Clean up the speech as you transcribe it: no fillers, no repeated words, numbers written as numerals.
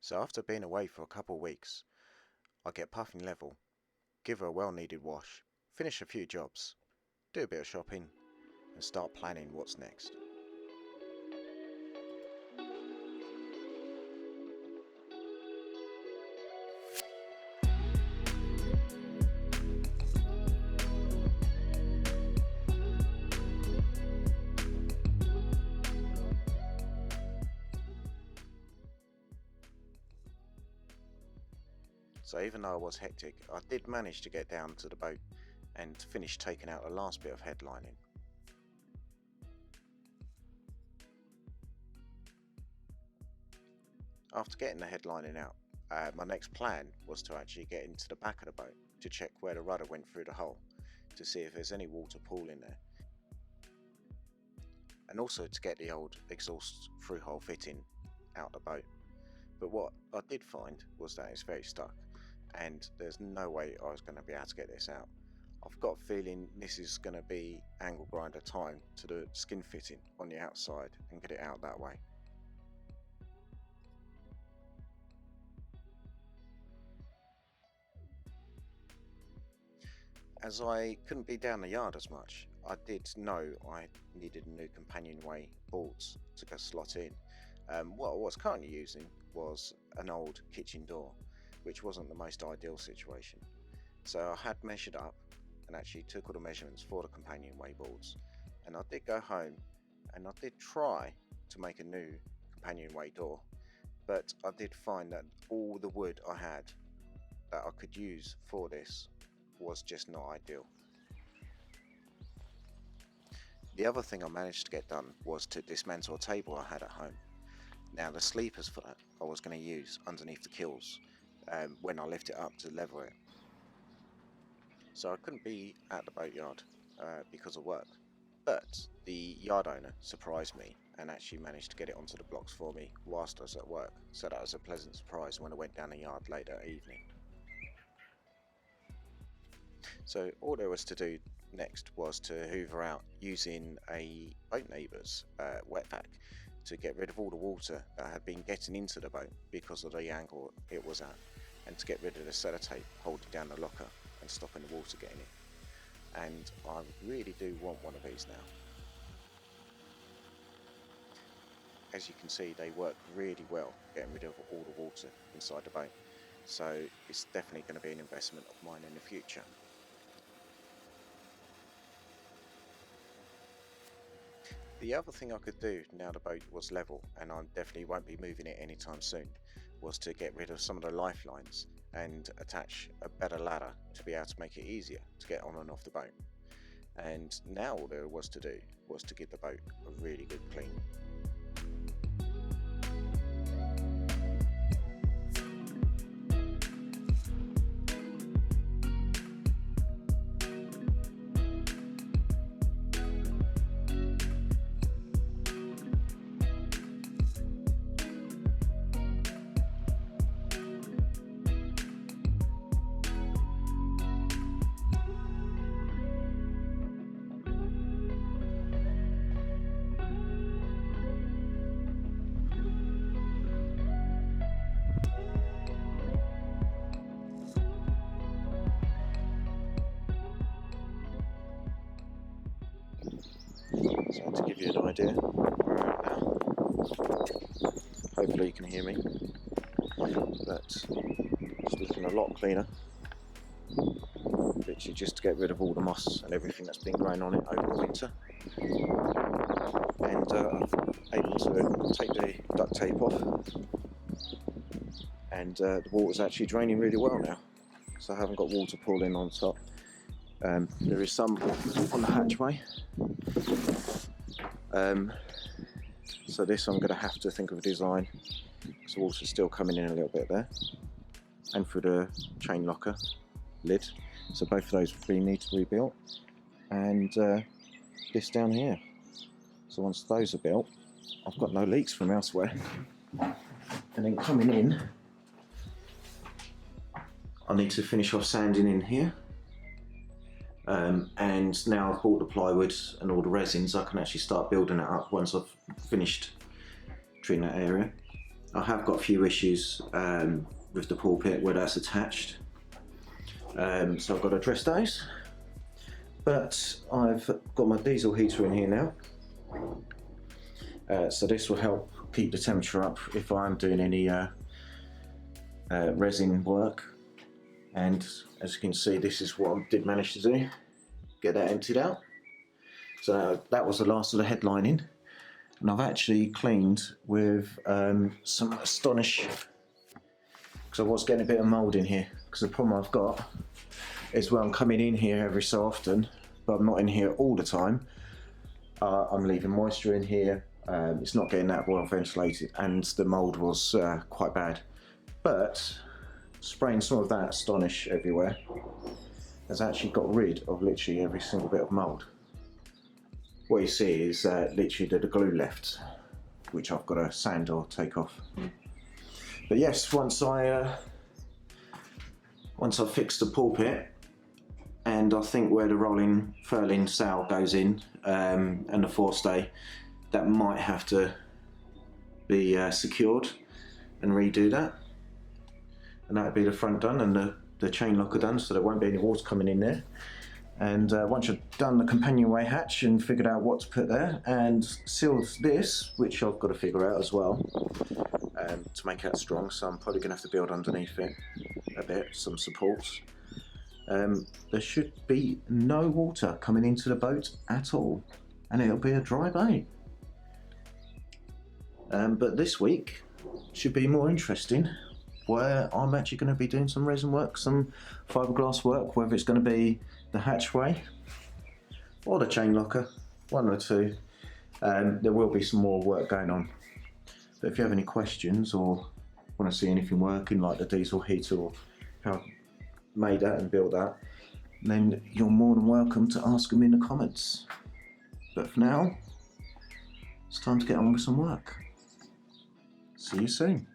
So after being away for a couple of weeks, I get Puffin level, give her a well needed wash, finish a few jobs, do a bit of shopping, and start planning what's next. So even though I was hectic, I did manage to get down to the boat and finish taking out the last bit of headlining. After getting the headlining out, my next plan was to actually get into the back of the boat to check where the rudder went through the hole to see if there's any water pool in there, and also to get the old exhaust through hole fitting out the boat. But what I did find was that it's very stuck and there's no way I was going to be able to get this out. I've got a feeling this is going to be angle grinder time to do skin fitting on the outside and get it out that way. As I couldn't be down the yard as much, I did know I needed a new companionway boards to go slot in. What I was currently using was an old kitchen door, which wasn't the most ideal situation. So I had measured up and actually took all the measurements for the companionway boards, and I did go home and I did try to make a new companionway door, but I did find that all the wood I had that I could use for this was just not ideal. The other thing I managed to get done was to dismantle a table I had at home. Now the sleepers for that I was going to use underneath the kills when I lift it up to level it. So I couldn't be at the boatyard because of work, but the yard owner surprised me and actually managed to get it onto the blocks for me whilst I was at work, so that was a pleasant surprise when I went down the yard later that evening. So all there was to do next was to hoover out using a boat neighbour's wet vac to get rid of all the water that had been getting into the boat because of the angle it was at, and to get rid of the sellotape holding down the locker and stopping the water getting in. And I really do want one of these now. As you can see, they work really well getting rid of all the water inside the boat, so it's definitely going to be an investment of mine in the future. The other thing I could do now the boat was level, and I definitely won't be moving it anytime soon, was to get rid of some of the lifelines and attach a better ladder to be able to make it easier to get on and off the boat. And now all there was to do was to give the boat a really good clean. So to give you an idea where I'm at now, hopefully you can hear me, but it's looking a lot cleaner. Literally just to get rid of all the moss and everything that's been growing on it over the winter. And I'm able to take the duct tape off, and the water's actually draining really well now, so I haven't got water pooling on top. There is some on the hatchway. So this I'm going to have to think of a design, because the water's still coming in a little bit there, and through the chain locker lid, so both of those really need to be rebuilt, and this down here. So once those are built, I've got no leaks from elsewhere. And then coming in, I need to finish off sanding in here. And now I've bought the plywood and all the resins, I can actually start building it up once I've finished treating that area. I have got a few issues with the pulpit where that's attached, so I've got to address those. But I've got my diesel heater in here now, so this will help keep the temperature up if I'm doing any resin work. And as you can see, this is what I did manage to do, get that emptied out. So that was the last of the headlining, and I've actually cleaned with some Astonish, because I was getting a bit of mould in here, because the problem I've got is when I'm coming in here every so often, but I'm not in here all the time, I'm leaving moisture in here, it's not getting that well ventilated, and the mould was quite bad. But spraying some of that Astonish everywhere has actually got rid of literally every single bit of mould. What you see is literally the glue left, which I've got to sand or take off. But yes, once I fix the pulpit, and I think where the rolling furling sail goes in, and the forestay, that might have to be secured and redo that. And that would be the front done and the chain locker done, so there won't be any water coming in there. And once you've done the companionway hatch and figured out what to put there and sealed this, which I've got to figure out as well, to make it strong, so I'm probably going to have to build underneath it a bit, some supports. There should be no water coming into the boat at all, and it'll be a dry bay. But this week should be more interesting, where I'm actually going to be doing some resin work, some fiberglass work, whether it's going to be the hatchway or the chain locker, one or two. There will be some more work going on. But if you have any questions or want to see anything working, like the diesel heater or how I made that and built that, then you're more than welcome to ask them in the comments. But for now, it's time to get on with some work. See you soon.